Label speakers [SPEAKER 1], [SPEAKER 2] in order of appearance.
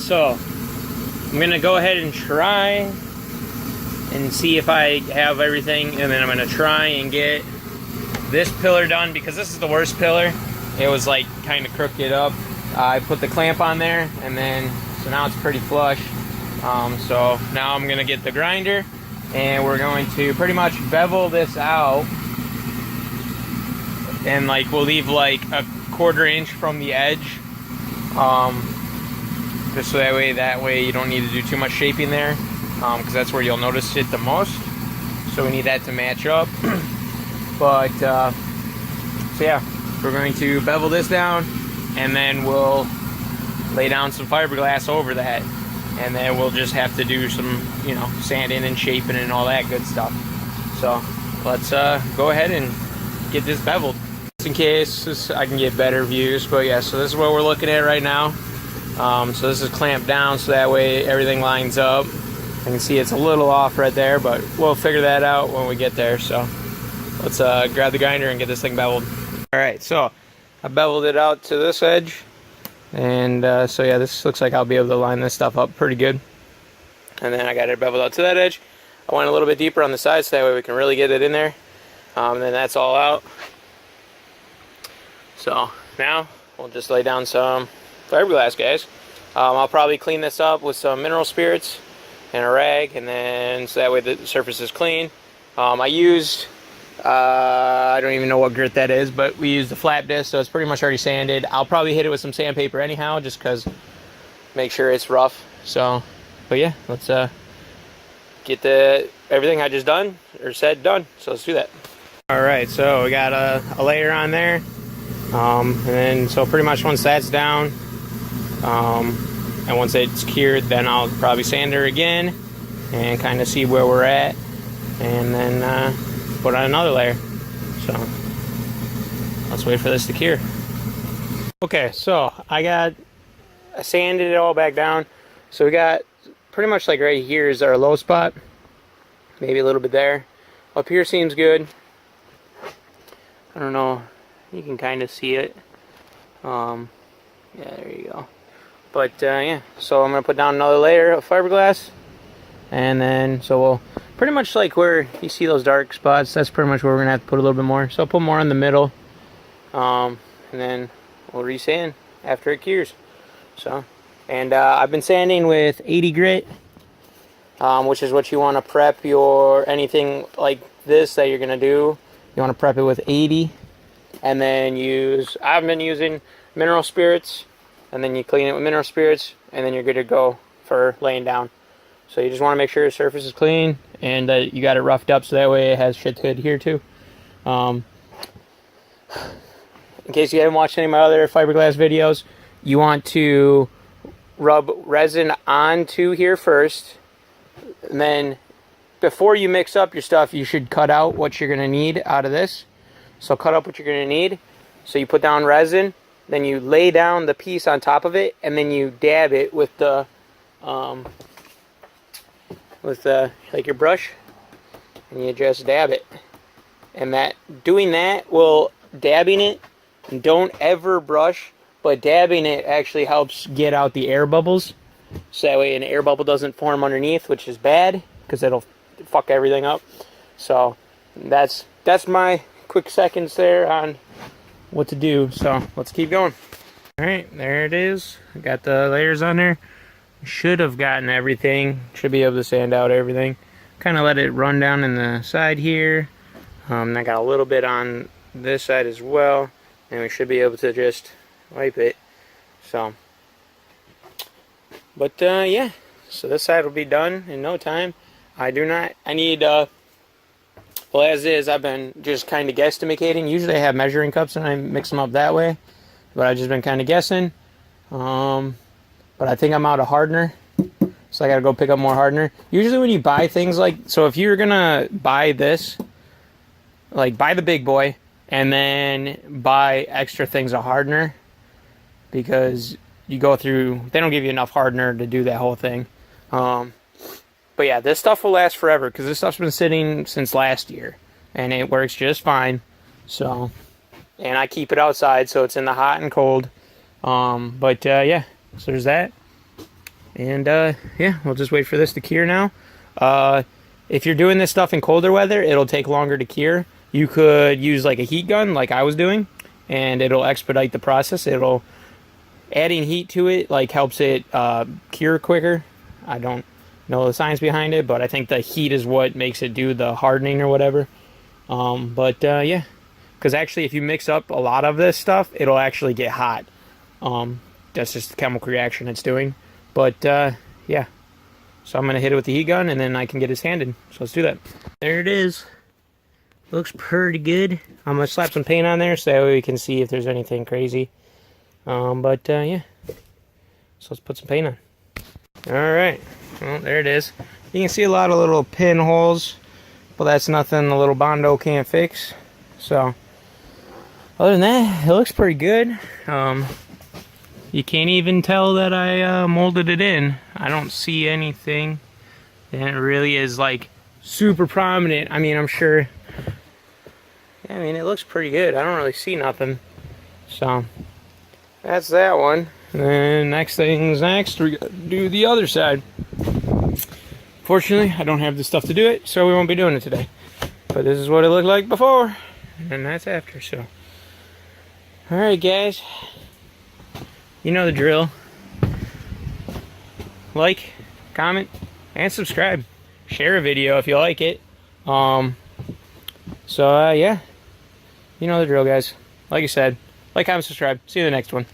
[SPEAKER 1] so I'm gonna go ahead and try and see if I have everything, and then I'm gonna try and get this pillar done, because this is the worst pillar. It was like kind of crooked up. I put the clamp on there, and then so now it's pretty flush. So now I'm gonna get the grinder, and we're going to pretty much bevel this out, and like we'll leave like a 1/4 inch from the edge, just so that way you don't need to do too much shaping there, because that's where you'll notice it the most. So we need that to match up. But so yeah, we're going to bevel this down, and then we'll lay down some fiberglass over that, and then we'll just have to do some, you know, sanding and shaping and all that good stuff. So let's go ahead and get this beveled, just in case I can get better views. But yeah, so this is what we're looking at right now. So this is clamped down, so that way everything lines up. I can see it's a little off right there, but we'll figure that out when we get there. So let's grab the grinder and get this thing beveled. All right, so I beveled it out to this edge, and so yeah, this looks like I'll be able to line this stuff up pretty good. And then I got it beveled out to that edge. I went a little bit deeper on the side, so that way we can really get it in there. And then that's all out. So now we'll just lay down some fiberglass, guys. I'll probably clean this up with some mineral spirits and a rag, and then so that way the surface is clean. I used I don't even know what grit that is, but we used the flat disc, so it's pretty much already sanded. I'll probably hit it with some sandpaper anyhow, just because make sure it's rough. So, but yeah, let's get everything I just done or said done. So let's do that. All right, so we got a layer on there, and then so pretty much once that's down, and once it's cured, then I'll probably sand her again and kind of see where we're at, and then put on another layer. So let's wait for this to cure. Okay, so I sanded it all back down. So we got pretty much like right here is our low spot, maybe a little bit there. Up here seems good. I don't know, you can kind of see it. Yeah, there you go. But yeah, so I'm gonna put down another layer of fiberglass, and then so we'll pretty much like where you see those dark spots, that's pretty much where we're gonna have to put a little bit more. So I'll put more in the middle, and then we'll resand after it cures. So, and I've been sanding with 80 grit, which is what you want to prep your anything like this that you're gonna do. You want to prep it with 80, and then I've been using mineral spirits, and then you clean it with mineral spirits, and then you're good to go for laying down. So you just want to make sure the surface is clean, and that you got it roughed up so that way it has shit to adhere to. In case you haven't watched any of my other fiberglass videos, you want to rub resin onto here first, and then before you mix up your stuff, you should cut out what you're going to need out of this. So cut up what you're going to need. So you put down resin, then you lay down the piece on top of it, and then you dab it with the like your brush, and you just dab it. And doing that will, dabbing it, and don't ever brush, but dabbing it actually helps get out the air bubbles, so that way an air bubble doesn't form underneath, which is bad because it'll fuck everything up. So that's my quick seconds there on what to do. So let's keep going. All right, there it is. I got the layers on there. Should have gotten everything. Should be able to sand out everything. Kind of let it run down in the side here. I got a little bit on this side as well, and we should be able to just wipe it. So, but yeah, so this side will be done in no time. I need well, as is, I've been just kind of guesstimating. Usually I have measuring cups and I mix them up that way, but I've just been kind of guessing. But I think I'm out of hardener, so I gotta go pick up more hardener. Usually when you buy things like, so if you're gonna buy this, like buy the big boy and then buy extra things of hardener, because you go through, they don't give you enough hardener to do that whole thing. But yeah, this stuff will last forever, because this stuff's been sitting since last year and it works just fine. So, and I keep it outside, so it's in the hot and cold. But yeah, so there's that. And yeah, we'll just wait for this to cure now. If you're doing this stuff in colder weather, it'll take longer to cure. You could use like a heat gun like I was doing, and it'll expedite the process. Adding heat to it like helps it cure quicker. I don't know the science behind it, but I think the heat is what makes it do the hardening or whatever. Yeah, because actually if you mix up a lot of this stuff, it'll actually get hot. That's just the chemical reaction it's doing. But yeah, so I'm gonna hit it with the heat gun and then I can get it sanded. So let's do that. There it is. Looks pretty good. I'm gonna slap some paint on there so that way we can see if there's anything crazy. Yeah, so let's put some paint on. Alright, well there it is. You can see a lot of little pinholes, but that's nothing the little Bondo can't fix. So other than that, it looks pretty good. You can't even tell that I molded it in. I don't see anything that really is like super prominent. I mean, I'm sure, I mean, it looks pretty good. I don't really see nothing. So that's that one. And then next thing's next, we gotta do the other side. Fortunately, I don't have the stuff to do it, so we won't be doing it today. But this is what it looked like before, and that's after, so. Alright guys, you know the drill. Like, comment, and subscribe. Share a video if you like it. Yeah, you know the drill guys. Like I said, like, comment, subscribe. See you in the next one.